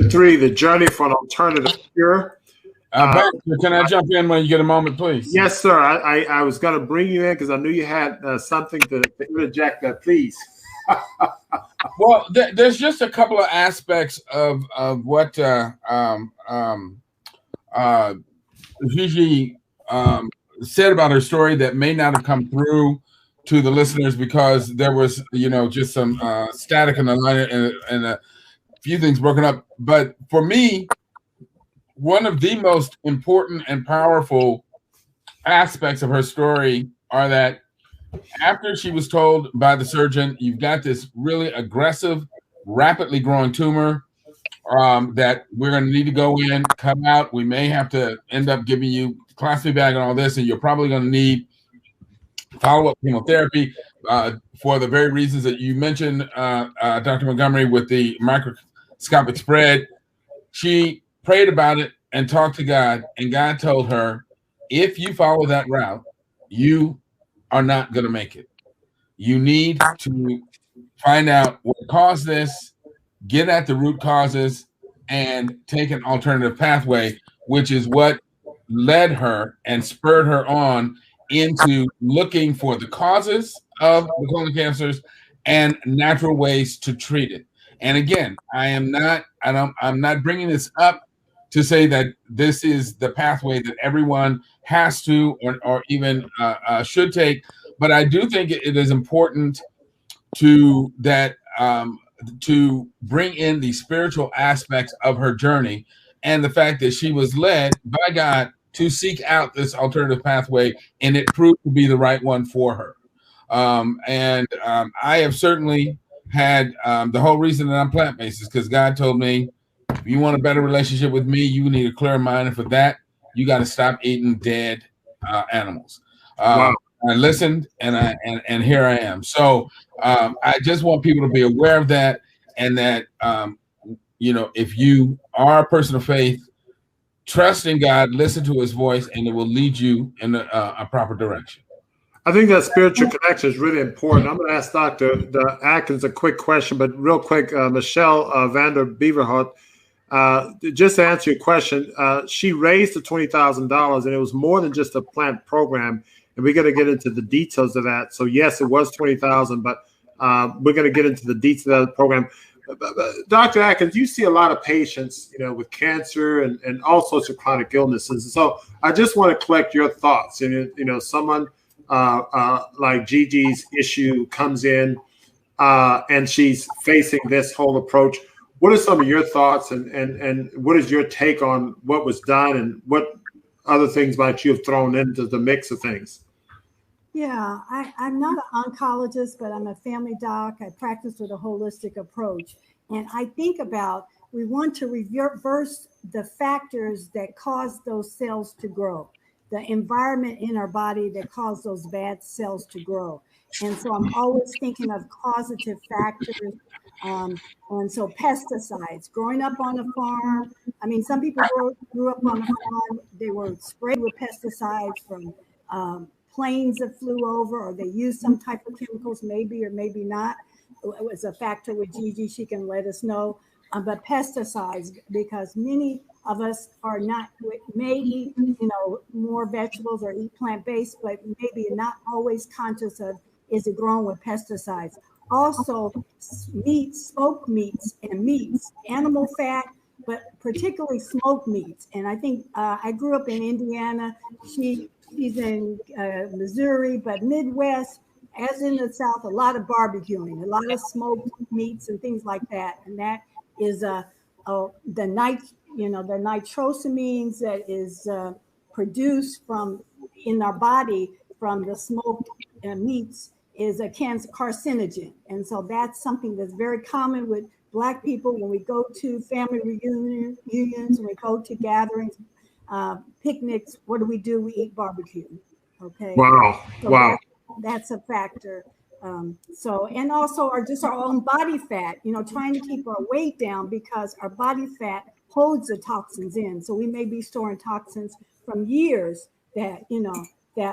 3, the journey for an alternative cure. Can I jump in when you get a moment, please? Yes, sir. I was going to bring you in because I knew you had something to interject that, please. Well, there's just a couple of aspects of what Gigi said about her story that may not have come through to the listeners because there was, just some static in the line and a few things broken up. But for me, one of the most important and powerful aspects of her story are that after she was told by the surgeon, you've got this really aggressive, rapidly growing tumor that we're going to need to go in, come out. We may have to end up giving you class bag and all this, and you're probably going to need follow-up chemotherapy for the very reasons that you mentioned, Dr. Montgomery, with the microscopic spread. She prayed about it and talked to God, and God told her, if you follow that route, you are not going to make it. You need to find out what caused this, get at the root causes, and take an alternative pathway, which is what led her and spurred her on into looking for the causes of the colon cancers and natural ways to treat it. And again, I'm not bringing this up to say that this is the pathway that everyone has to or even should take, but I do think it is important to bring in the spiritual aspects of her journey and the fact that she was led by God to seek out this alternative pathway, and it proved to be the right one for her. I have certainly had the whole reason that I'm plant-based is because God told me, if you want a better relationship with me, you need a clear mind. And for that, you got to stop eating dead animals. Wow. I listened, and here I am. So I just want people to be aware of that, and that if you are a person of faith, trust in God, listen to His voice, and it will lead you in a proper direction. I think that spiritual connection is really important. I'm going to ask Dr. Atkins a quick question, but real quick, Michelle Vander Beaverhart, just to answer your question, she raised the $20,000, and it was more than just a plant program. And we're going to get into the details of that. So yes, it was $20,000, but we're going to get into the details of the program. Dr. Atkins, you see a lot of patients, with cancer and all sorts of chronic illnesses. So I just want to collect your thoughts. And someone like Gigi's issue comes in, and she's facing this whole approach. What are some of your thoughts, and what is your take on what was done, and what other things might you have thrown into the mix of things? Yeah, I'm not an oncologist, but I'm a family doc. I practice with a holistic approach. And I think about, we want to reverse the factors that cause those cells to grow, the environment in our body that cause those bad cells to grow. And so I'm always thinking of causative factors. And so pesticides, growing up on a farm. I mean, some people grew up on a farm, they were sprayed with pesticides from planes that flew over, or they used some type of chemicals, maybe or maybe not. It was a factor with Gigi, she can let us know. But pesticides, because many of us are not, may eat, more vegetables or eat plant-based, but maybe not always conscious of, is it grown with pesticides? Also, meats, smoked meats and meats, animal fat, but particularly smoked meats. And I think I grew up in Indiana. She's in Missouri, but Midwest, as in the South, a lot of barbecuing, a lot of smoked meats and things like that. And that is the nitrosamines that is produced in our body from the smoked meats is a carcinogen. And so that's something that's very common with Black people when we go to family reunions, when we go to gatherings, picnics. What do? We eat barbecue. Okay. Wow. So wow. That's a factor. And also our own body fat, trying to keep our weight down because our body fat holds the toxins in. So we may be storing toxins from years that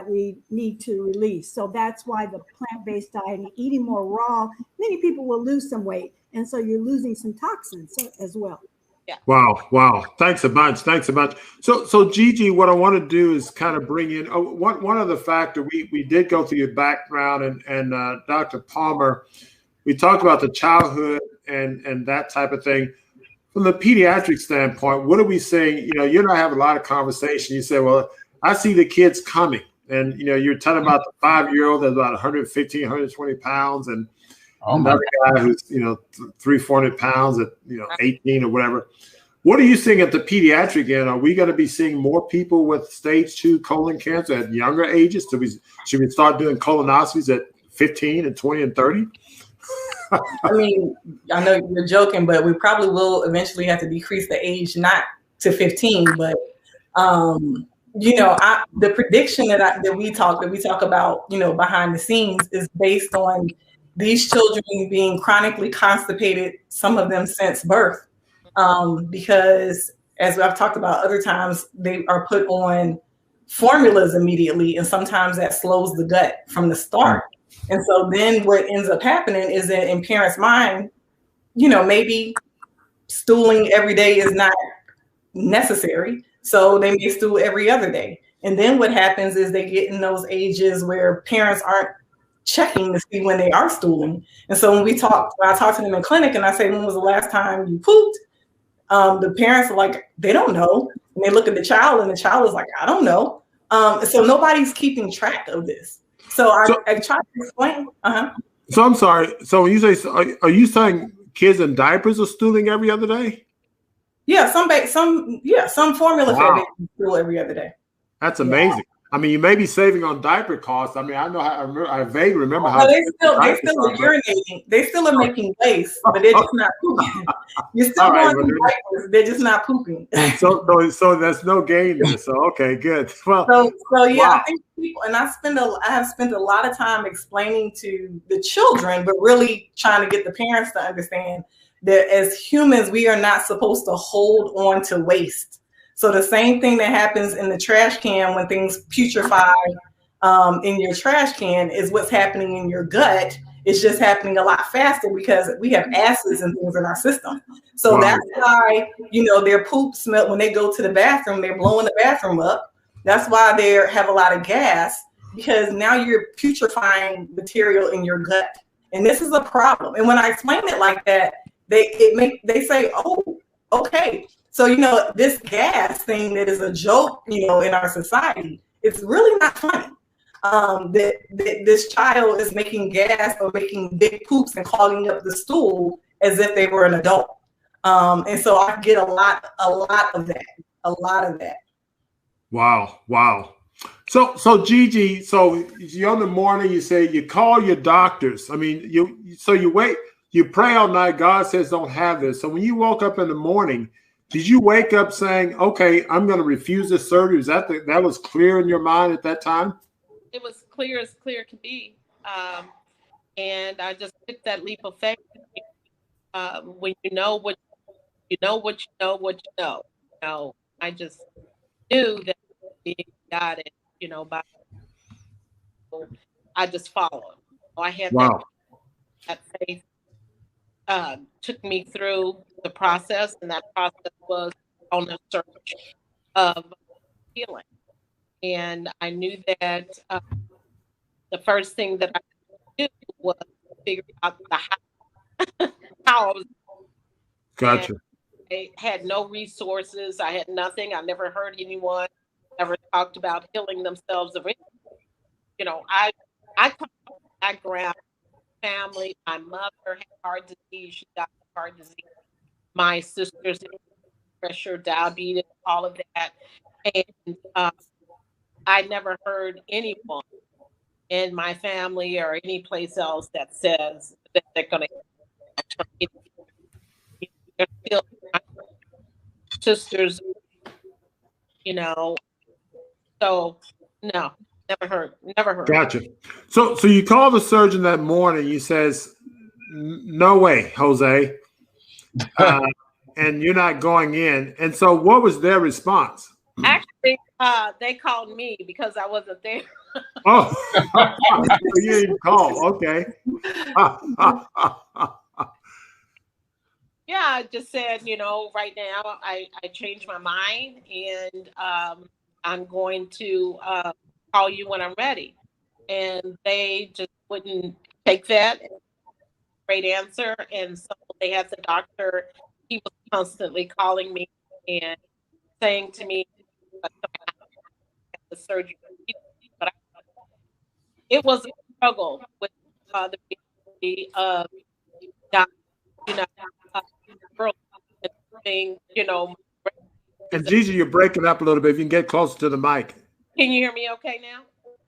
we need to release. So that's why the plant-based diet and eating more raw, many people will lose some weight. And so you're losing some toxins as well. Yeah. Wow. Thanks a bunch. So Gigi, what I want to do is kind of bring in one other factor. We did go through your background, and Dr. Palmer, we talked about the childhood and that type of thing. From the pediatric standpoint, what are we saying? You and I have a lot of conversation. You say, well, I see the kids coming, and you're talking about the 5-year-old that's about 115, 120 pounds, and another guy who's 300-400 pounds at 18 or whatever. What are you seeing at the pediatric end? Are we going to be seeing more people with stage 2 colon cancer at younger ages? Should we start doing colonoscopies at 15 and 20 and 30? I mean, I know you're joking, but we probably will eventually have to decrease the age, not to 15, but the prediction that we talk about, behind the scenes is based on these children being chronically constipated, some of them since birth, because as I've talked about other times, they are put on formulas immediately, and sometimes that slows the gut from the start. And so then what ends up happening is that in parents' mind, maybe stooling every day is not necessary. So they may stool every other day. And then what happens is they get in those ages where parents aren't checking to see when they are stooling. And so when I talk to them in clinic and I say, when was the last time you pooped? The parents are like, they don't know. And they look at the child and the child is like, I don't know. So nobody's keeping track of this. So I try to explain. So I'm sorry. So when you say, are you saying kids in diapers are stooling every other day? Yeah, some formula fed babies stool every other day. That's amazing. Yeah. I mean, you may be saving on diaper costs. I mean, I vaguely remember how they still are urinating. They still are making waste, but they're just not pooping. You're still going through diapers. They're just not pooping. So there's no gain there. So okay, good. Well, I think people, and I have spent a lot of time explaining to the children, but really trying to get the parents to understand that as humans, we are not supposed to hold on to waste. So the same thing that happens in the trash can when things putrefy in your trash can is what's happening in your gut. It's just happening a lot faster because we have acids and things in our system. So that's why, their poop smell when they go to the bathroom, they're blowing the bathroom up. That's why they have a lot of gas, because now you're putrefying material in your gut. And this is a problem. And when I explain it like that, they say, oh, okay. So, this gas thing that is a joke, in our society, it's really not funny. That this child is making gas or making big poops and clogging up the stool as if they were an adult. And so I get a lot of that. Wow. So Gigi, so you're in the morning, you say you call your doctors. I mean, you wait, you pray all night. God says don't have this. So when you woke up in the morning, did you wake up saying, okay, I'm going to refuse this surgery? Is that was clear in your mind at that time? It was clear as clear can be. And I just took that leap of faith. When you know what you know. I just knew that he got it, by I just followed. I had that faith. Took me through the process, and that process was on a search of healing. And I knew that the first thing that I could do was figure out how I was. Gotcha. I had no resources. I had nothing. I never heard anyone ever talked about healing themselves of anything. I come from a background. Family, my mother had heart disease. She got heart disease. My sisters had pressure, diabetes, all of that. And I never heard anyone in my family or any place else that says that they're going to. They're still my sisters, So no. Never heard. Gotcha. So you call the surgeon that morning. He says, "No way, Jose," and you're not going in. And so, what was their response? Actually, they called me because I wasn't there. Oh, you didn't call. Okay. Yeah, I just said, right now I changed my mind, and I'm going to call you when I'm ready. And they just wouldn't take that. Great answer. And so they had the doctor, he was constantly calling me and saying to me, the surgery. But it was a struggle with the reality of God, you know, uh, early thing, And Gigi, you're breaking up a little bit. If you can get closer to the mic. Can you hear me okay now?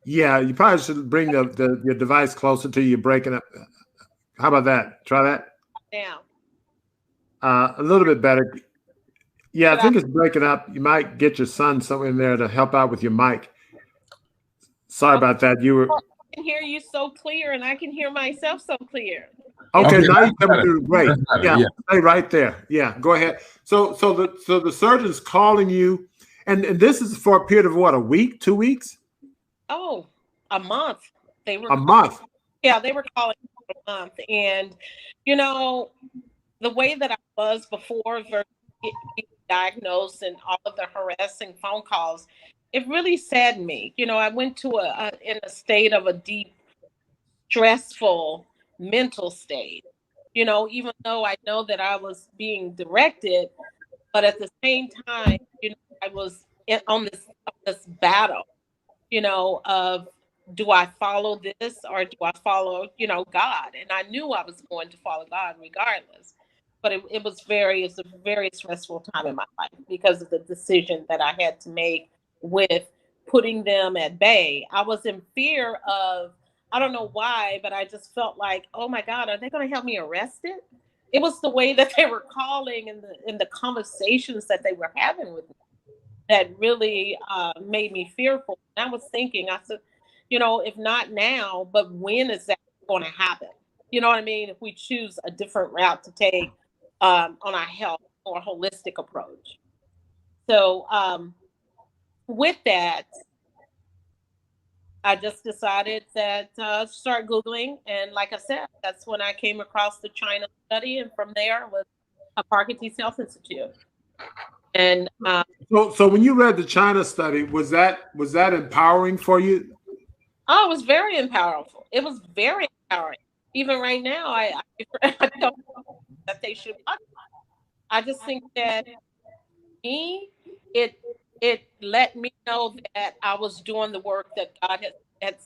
Yeah, you probably should bring your device closer to you. You're breaking up. How about that? Try that. Now. A little bit better. Yeah, I But think it's breaking up. You might get your son somewhere in there to help out with your mic. Sorry about that. You were. I can hear you so clear, and I can hear myself so clear. Okay, Okay, now that's you're coming better. through great. That's better, Yeah, yeah. stay right there. Yeah, go ahead. So the surgeon's calling you, and this is for a period of what, a week, 2 weeks? Oh, a month. They were A month. Yeah, they were calling for a month. And, the way that I was before versus being diagnosed and all of the harassing phone calls, it really saddened me. I went to in a state of a deep, stressful mental state, even though I know that I was being directed, but at the same time, I was on this battle, of do I follow this or do I follow, God? And I knew I was going to follow God regardless. But it's a very stressful time in my life because of the decision that I had to make with putting them at bay. I was in fear of, I don't know why, but I just felt like, oh my God, are they going to have me arrested? It was the way that they were calling and the conversations that they were having with me that really made me fearful. And I was thinking, I said, if not now, but when is that going to happen? You know what I mean? If we choose a different route to take on our health or holistic approach. So with that, I just decided that start Googling. And like I said, that's when I came across the China study. And from there was Hippocrates Health Institute. And so when you read the China study, was that empowering for you? Oh, it was very empowering. It was very empowering. Even right now, I don't know that they should. I just think that it let me know that I was doing the work that God had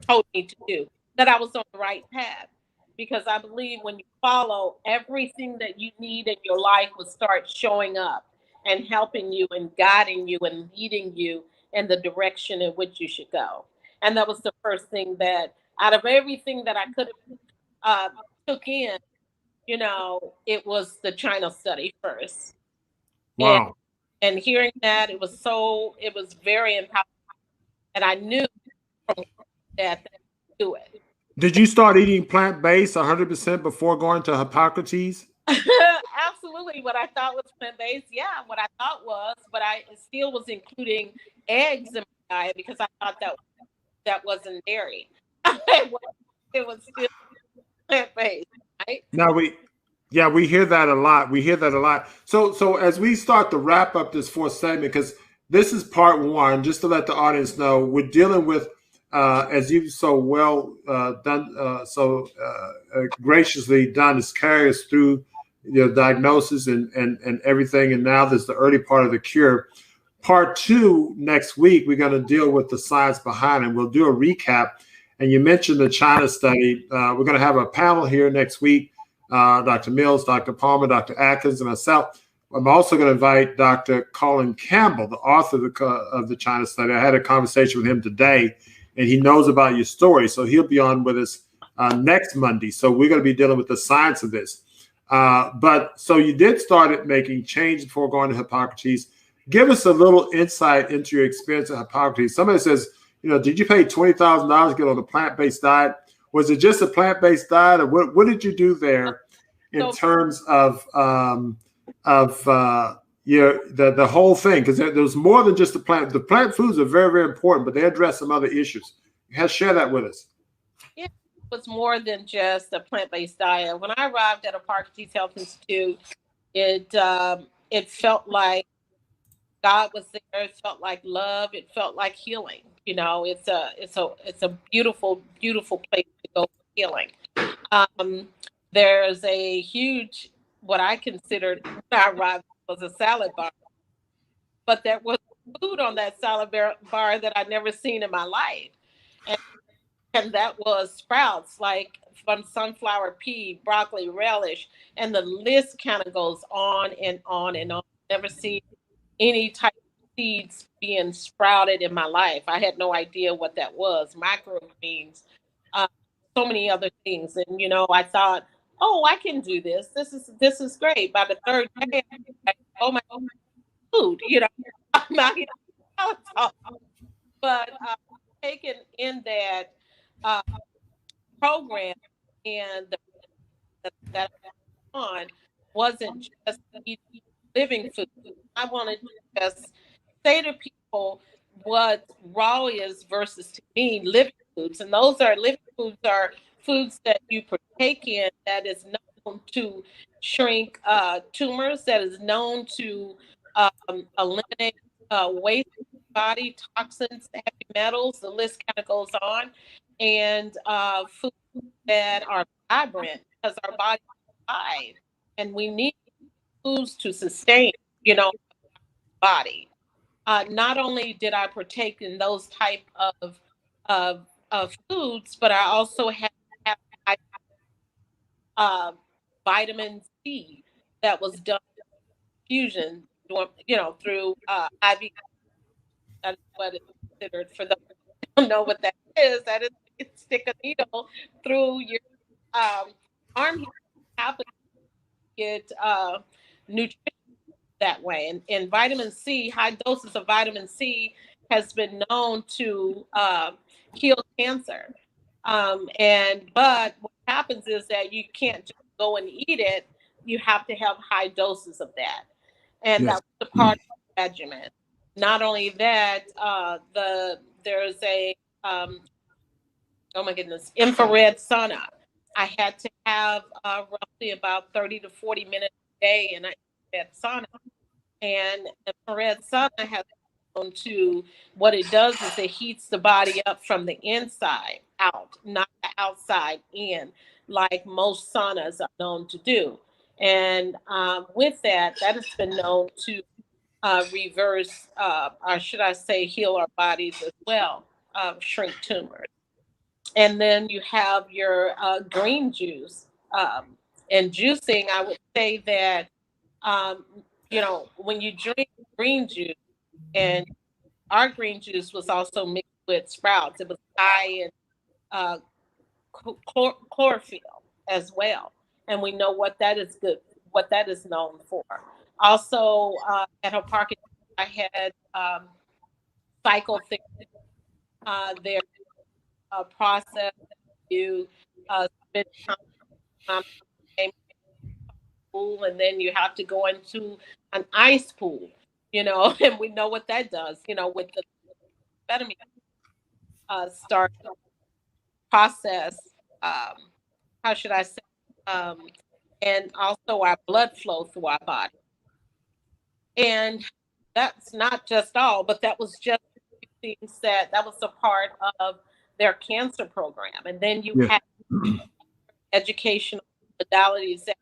told me to do, that I was on the right path. Because I believe when you follow, everything that you need in your life will start showing up and helping you and guiding you and leading you in the direction in which you should go. And that was the first thing that, out of everything that I could have took in, it was the China study first. Wow. And hearing that, it was very empowering. And I knew from that to do it. Did you start eating plant-based 100% before going to Hippocrates? Absolutely. What I thought was plant-based, yeah, what I thought was, but I still was including eggs in my diet because I thought that wasn't dairy. It was still plant-based, right? Now we hear that a lot. We hear that a lot. So as we start to wrap up this fourth segment, because this is part one, just to let the audience know, we're dealing with, as you've so well graciously done, is carry us through your diagnosis and everything. And now there's the early part of the cure. Part two, next week, we're going to deal with the science behind it. We'll do a recap. And you mentioned the China study. We're going to have a panel here next week. Dr. Mills, Dr. Palmer, Dr. Atkins, and myself. I'm also going to invite Dr. Colin Campbell, the author of the China study. I had a conversation with him today, and he knows about your story. So he'll be on with us next Monday. So we're going to be dealing with the science of this. But so you did start making change before going to Hippocrates. Give us a little insight into your experience at Hippocrates. Somebody says, did you pay $20,000 to get on a plant-based diet? Was it just a plant-based diet, or what did you do there in terms of the whole thing? Because there's more than just the plant. The plant foods are very, very important, but they address some other issues. Share that with us. Yeah. was more than just a plant-based diet. When I arrived at a Parkinson's Health Institute, it felt like God was there. It felt like love. It felt like healing. You know, it's a beautiful, beautiful place to go for healing. There's a huge, what I considered when I arrived was a salad bar, but there was food on that salad bar that I'd never seen in my life, and that was sprouts, like from sunflower pea, broccoli, relish, and the list kind of goes on and on and on. Never seen any type of seeds being sprouted in my life. I had no idea what that was. Microgreens, so many other things. And, you know, I thought, oh, I can do this. This is great. By the third day, I'm like, oh my God, food, you know, I'm not eating salad. But taken in that program, and that on wasn't just eating living food. I wanted to just say to people what raw is versus, to me, living foods. And those are living foods are foods that you partake in that is known to shrink tumors, that is known to eliminate waste in the body, toxins, heavy metals, the list kind of goes on. And foods that are vibrant, because our body is alive and we need foods to sustain, you know, body. Not only did I partake in those type of foods, but I also have vitamin C that was done fusion, you know, through IV. That's what it's considered. For those who don't know what that is, that is, you stick a needle through your arm here, happen to get nutrition that way. And vitamin C, high doses of vitamin C has been known to heal cancer. But what happens is that you can't just go and eat it. You have to have high doses of that. And Yes. that was a part of the regimen. Not only that, there's a, oh my goodness, infrared sauna. I had to have roughly about 30 to 40 minutes a day in an infrared sauna. And infrared sauna has known to, what it does is it heats the body up from the inside out, not the outside in, like most saunas are known to do. And with that, that has been known to reverse, or should I say, heal our bodies as well, shrink tumors. And then you have your green juice. And juicing, I would say that, you know, when you drink green juice, and our green juice was also mixed with sprouts, it was high in chlorophyll as well. And we know what that is good, what that is known for. Also, at Park, I had psychotherapy. Their process, you spend time in a pool, and then you have to go into an ice pool, you know, and we know what that does, you know, with the amphetamine start process, how should I say, and also our blood flow through our body. And that's not just all, but that was just things that was a part of their cancer program. And then you have educational modalities that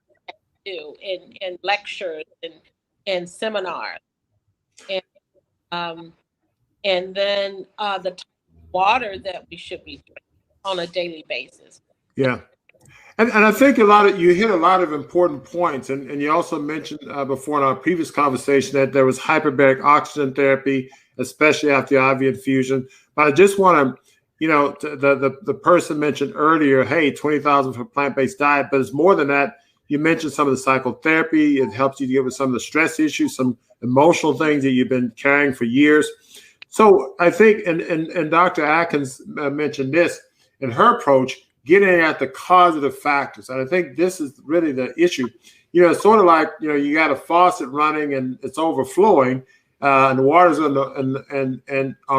you do in lectures and seminars. And then the water that we should be drinking on a daily basis. Yeah. And I think you hit a lot of important points. And you also mentioned before in our previous conversation that there was hyperbaric oxygen therapy, especially after the IV infusion. But I just want to, you know, the person mentioned earlier, hey, 20,000 for plant-based diet, but it's more than that. You mentioned some of the psychotherapy. It helps you to get with some of the stress issues, some emotional things that you've been carrying for years. So I think, and Dr. Atkins mentioned this in her approach, getting at the causative factors. And I think this is really the issue. You know, it's sort of like, you know, you got a faucet running and it's overflowing, and the water's on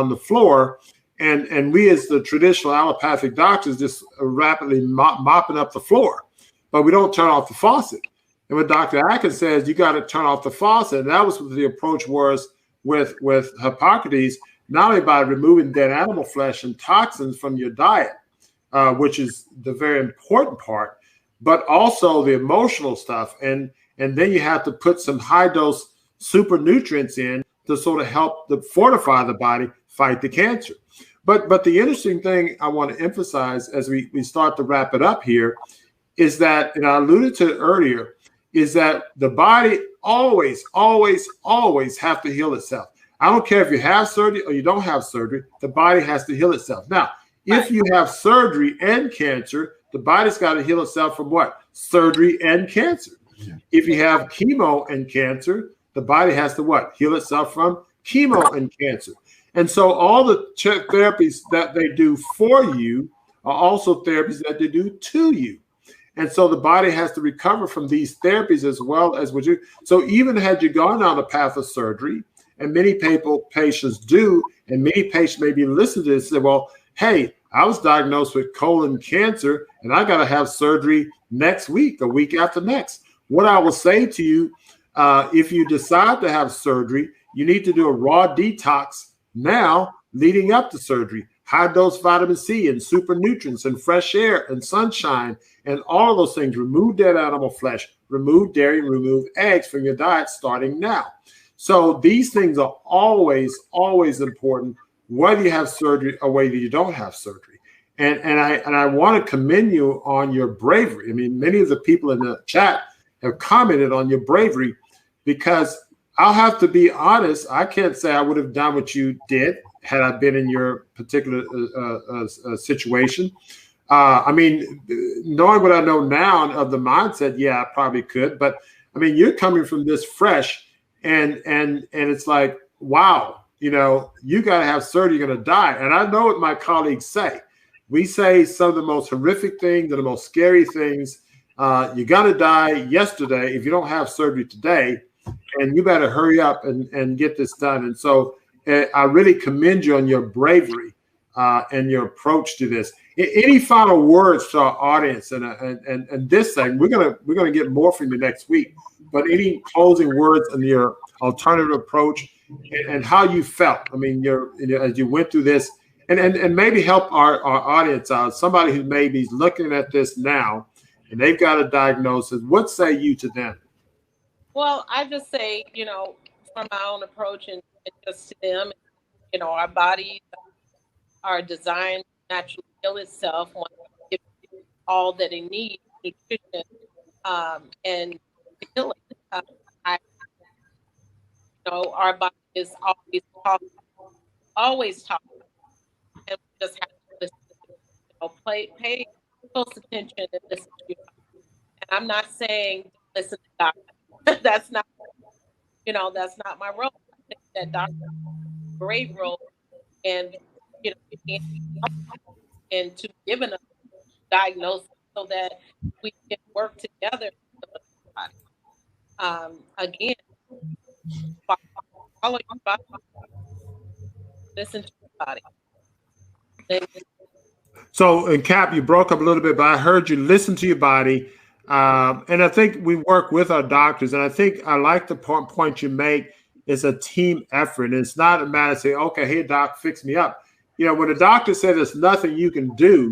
the floor, And we as the traditional allopathic doctors just rapidly mopping up the floor, but we don't turn off the faucet. And what Dr. Atkins says, you got to turn off the faucet. And that was what the approach was with Hippocrates, not only by removing dead animal flesh and toxins from your diet, which is the very important part, but also the emotional stuff. And then you have to put some high dose super nutrients in to sort of help fortify the body, fight the cancer. But the interesting thing I want to emphasize as we start to wrap it up here is that, and I alluded to it earlier, is that the body always, always, always have to heal itself. I don't care if you have surgery or you don't have surgery, the body has to heal itself. Now, if you have surgery and cancer, the body's got to heal itself from what? Surgery and cancer. Yeah. If you have chemo and cancer, the body has to what? Heal itself from chemo and cancer. And so all the therapies that they do for you are also therapies that they do to you. And so the body has to recover from these therapies as well as what you. So even had you gone down the path of surgery, and many patients do, and many patients maybe listen to this and say, well, hey, I was diagnosed with colon cancer and I got to have surgery next week, a week after next. What I will say to you, if you decide to have surgery, you need to do a raw detox now leading up to surgery. High dose vitamin C and super nutrients and fresh air and sunshine and all of those things. Remove dead animal flesh, remove dairy, remove eggs from your diet starting now. So these things are always, always important, whether you have surgery or whether you don't have surgery. And I want to commend you on your bravery. I mean, many of the people in the chat have commented on your bravery, because I'll have to be honest, I can't say I would have done what you did had I been in your particular situation. I mean, knowing what I know now of the mindset, yeah, I probably could. But I mean, you're coming from this fresh, and it's like, wow, you know, you got to have surgery, you're going to die. And I know what my colleagues say. We say some of the most horrific things and the most scary things. You're going to die yesterday if you don't have surgery today, and you better hurry up and get this done. And so I really commend you on your bravery and your approach to this. Any final words to our audience and this thing? We're gonna get more from you next week. But any closing words on your alternative approach and how you felt? I mean, as you went through this, and maybe help our audience out. Somebody who maybe is looking at this now and they've got a diagnosis. What say you to them? Well, I just say, you know, from my own approach and just to them, you know, our bodies are designed to naturally heal itself once it gives all that it needs, nutrition, and healing. You know, our body is always talking, and we just have to listen. You know, pay close attention and listen to your body. And I'm not saying listen to doctors. That's not, you know, that's not my role. I think that doctors have a great role, and you know, and to giving us a diagnosis so that we can work together. Again, follow your body, listen to your body. So, in Cap, you broke up a little bit, but I heard you listen to your body. And I think we work with our doctors. And I think I like the point you make. It's a team effort. And it's not a matter of saying, okay, hey, doc, fix me up. You know, when the doctor says there's nothing you can do,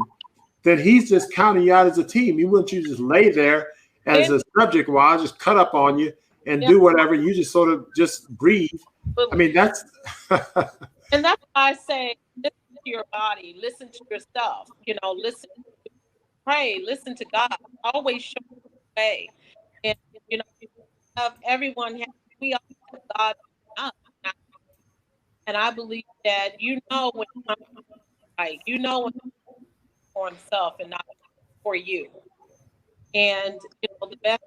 then he's just counting you out as a team. He wouldn't you just lay there as a subject while I just cut up on you and do whatever. You just sort of just breathe. I mean, that's. And that's why I say, listen to your body, listen to yourself, you know, listen, pray, listen to God, always show the way. And, you know, we all have God in us. And I believe that, you know, when it comes to right, you know, when it's for himself and not for you. And, you know, the best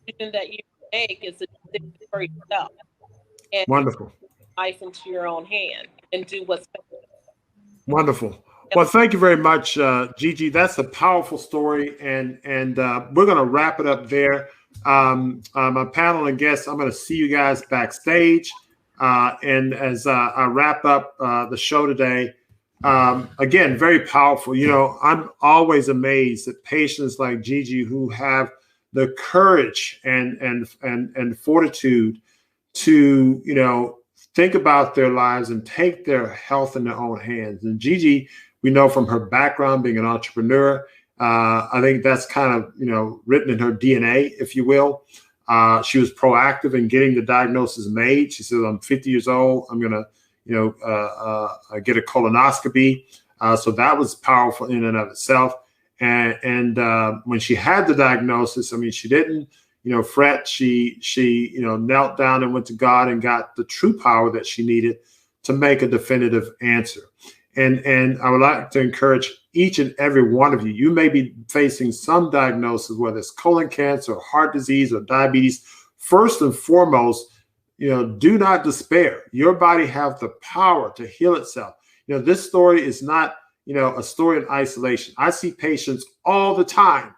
decision that you can make is a decision for yourself. And wonderful. Life into your own hand and do what's best. Wonderful. Well, thank you very much, Gigi. That's a powerful story, and we're going to wrap it up there. My panel and guests, I'm going to see you guys backstage. And as I wrap up the show today, again, very powerful. You know, I'm always amazed at patients like Gigi who have the courage and fortitude to, you know, think about their lives and take their health in their own hands. And Gigi, we know from her background being an entrepreneur, I think that's kind of, you know, written in her DNA, if you will. She was proactive in getting the diagnosis made. She said, I'm 50 years old. I'm going to, you know, get a colonoscopy. So that was powerful in and of itself. And when she had the diagnosis, I mean, she didn't, you know, fret. She, you know, knelt down and went to God and got the true power that she needed to make a definitive answer. And I would like to encourage each and every one of you. You may be facing some diagnosis, whether it's colon cancer, or heart disease, or diabetes. First and foremost, you know, do not despair. Your body has the power to heal itself. You know, this story is not, you know, a story in isolation. I see patients all the time,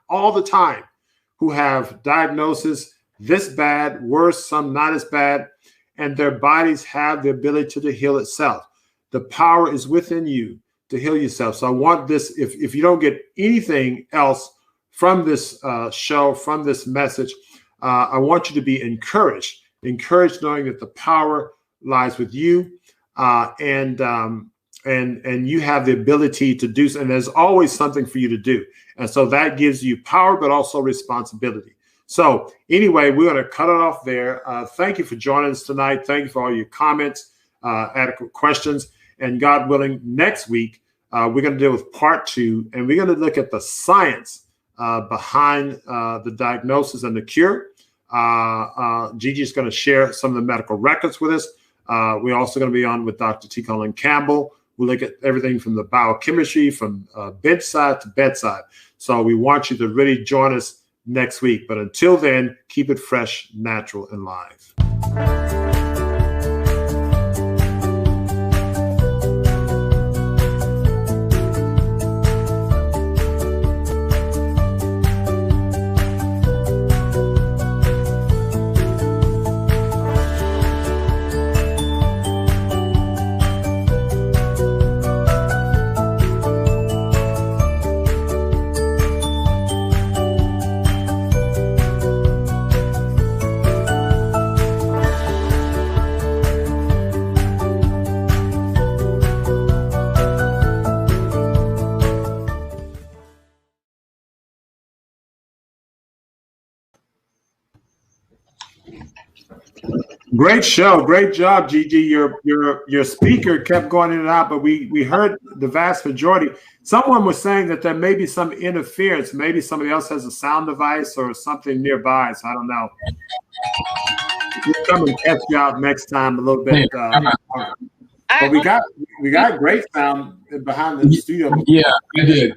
who have diagnosis this bad, worse, some not as bad, and their bodies have the ability to heal itself. The power is within you to heal yourself. So I want this, if you don't get anything else from this show, from this message, I want you to be encouraged knowing that the power lies with you, and you have the ability to do so. And there's always something for you to do. And so that gives you power, but also responsibility. So anyway, we're going to cut it off there. Thank you for joining us tonight. Thank you for all your comments, adequate questions. And God willing, next week, we're going to deal with part 2, and we're going to look at the science behind the diagnosis and the cure. Gigi is going to share some of the medical records with us. We're also going to be on with Dr. T. Colin Campbell. We'll look at everything from the biochemistry, from bedside to bedside. So we want you to really join us next week. But until then, keep it fresh, natural, and live. Great show. Great job, Gigi. Your speaker kept going in and out, but we heard the vast majority. Someone was saying that there may be some interference. Maybe somebody else has a sound device or something nearby. So I don't know. We'll come and catch you out next time a little bit. But we got great sound behind the studio. Yeah, I did.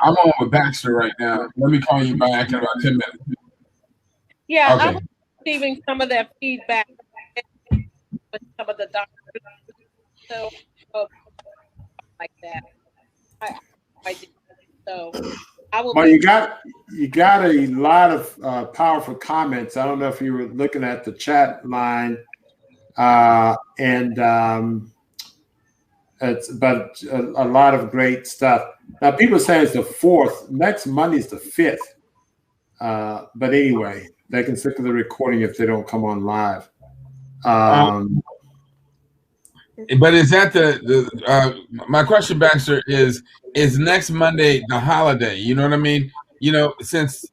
I'm on with Baxter right now. Let me call you back in about 10 minutes. Yeah, okay. I was receiving some of that feedback with some of the doctors, so like that. I did. So I will. Well, you got a lot of powerful comments. I don't know if you were looking at the chat line, but a lot of great stuff. Now, people say it's the 4th. Next Monday is the 5th. But anyway, they can stick to the recording if they don't come on live. But is that my question, Baxter, is next Monday the holiday? You know what I mean? You know, since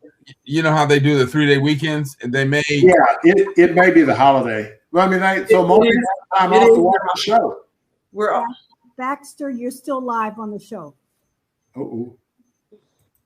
you know how they do the 3-day weekends, and they may. Yeah, it may be the holiday. Well, I mean, so most people have time off to watch the show. We're all. Baxter, you're still live on the show. Oh.